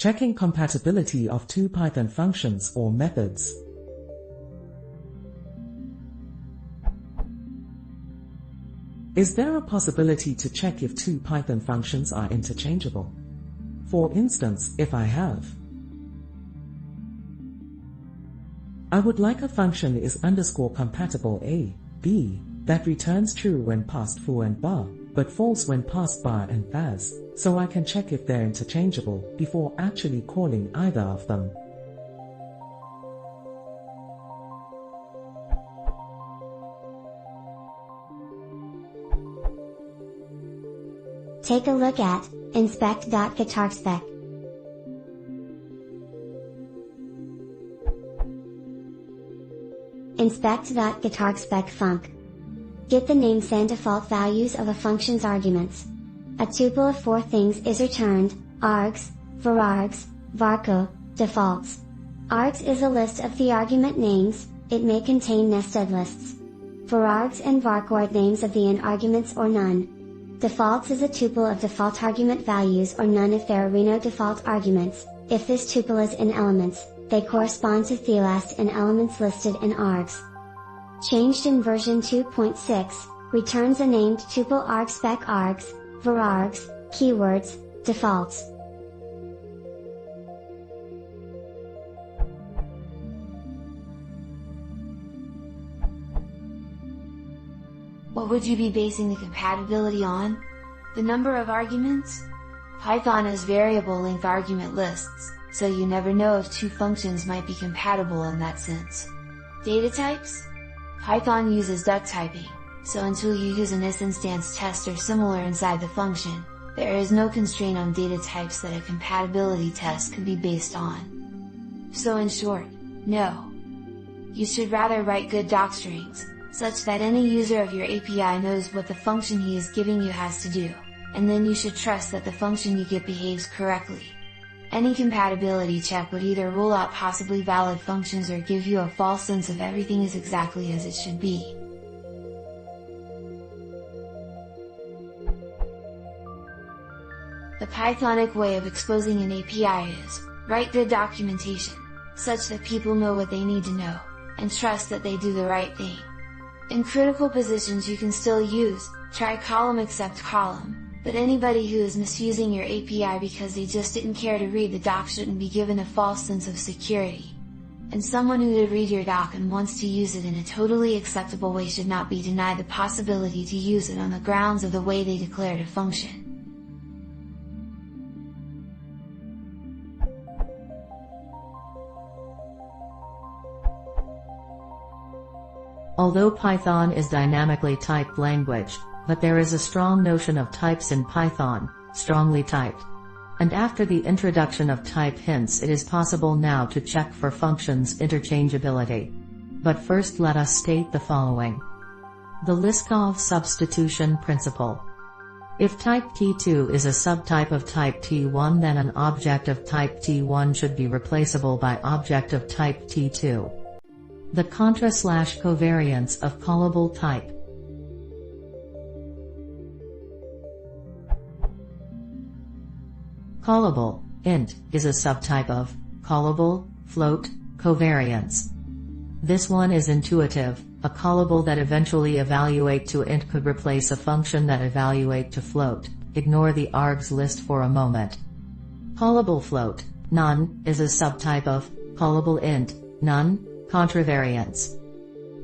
Checking compatibility of two Python functions or methods. Is there a possibility to check if two Python functions are interchangeable? For instance, if I would like a function is _compatible a, b, that returns true when passed foo and bar, but false when passed bar and faz, so I can check if they're interchangeable before actually calling either of them. Take a look at inspect.guitarspec. Inspect.guitarspec func. Get the names and default values of a function's arguments. A tuple of four things is returned: args, varargs, varchar, defaults. Args is a list of the argument names. It may contain nested lists. Varargs and varchar names of the n arguments or none. Defaults is a tuple of default argument values or none if there are no default arguments. If this tuple is in elements, they correspond to the last n elements listed in args. Changed in version 2.6, returns a named tuple argspec args, varargs, keywords, defaults. What would you be basing the compatibility on? The number of arguments? Python has variable length argument lists, so you never know if two functions might be compatible in that sense. Data types? Python uses duck typing, so until you use an is-instance test or similar inside the function, there is no constraint on data types that a compatibility test could be based on. So in short, no. You should rather write good docstrings, such that any user of your API knows what the function he is giving you has to do, and then you should trust that the function you get behaves correctly. Any compatibility check would either rule out possibly valid functions or give you a false sense of everything is exactly as it should be. The Pythonic way of exposing an API is, write good documentation, such that people know what they need to know, and trust that they do the right thing. In critical positions you can still use, try column except column, but anybody who is misusing your API because they just didn't care to read the doc shouldn't be given a false sense of security. And someone who did read your doc and wants to use it in a totally acceptable way should not be denied the possibility to use it on the grounds of the way they declared a function. Although Python is dynamically typed language, but there is a strong notion of types in Python, strongly typed. And after the introduction of type hints it is possible now to check for functions interchangeability. But first let us state the following. The Liskov substitution principle. If type T2 is a subtype of type T1 then an object of type T1 should be replaceable by object of type T2. The contra/covariance of callable type. Callable, int, is a subtype of callable, float, covariance. This one is intuitive. A callable that eventually evaluate to int could replace a function that evaluate to float. Ignore the args list for a moment. Callable float, none, is a subtype of callable int, none, contravariance.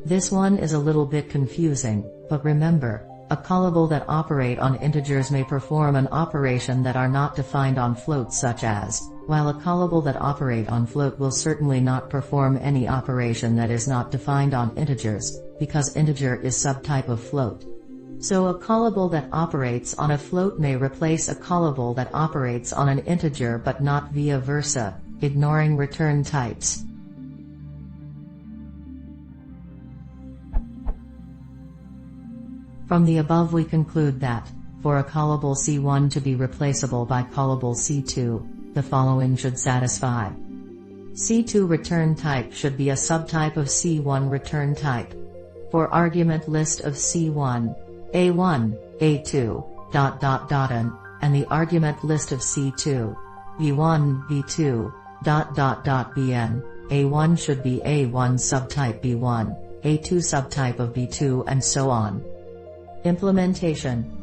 This one is a little bit confusing, but remember, a callable that operate on integers may perform an operation that are not defined on floats such as, while a callable that operate on float will certainly not perform any operation that is not defined on integers, because integer is subtype of float. So a callable that operates on a float may replace a callable that operates on an integer but not vice versa, ignoring return types. From the above we conclude that, for a callable C1 to be replaceable by callable C2, the following should satisfy. C2 return type should be a subtype of C1 return type. For argument list of C1, A1, A2, ... and the argument list of C2, B1, B2, Bn, A1 should be A1 subtype B1, A2 subtype of B2 and so on. Implementation.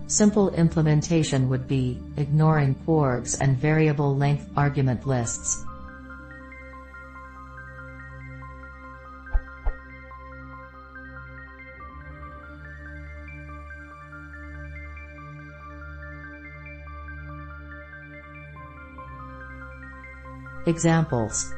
Simple implementation would be, ignoring quarks and variable length argument lists. Examples.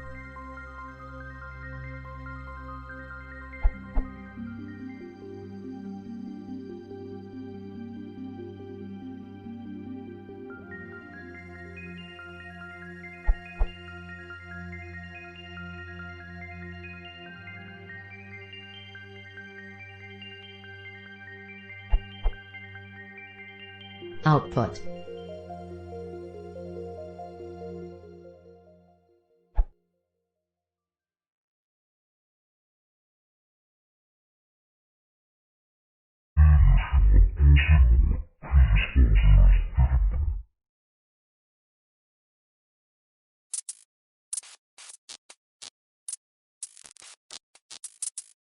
Output.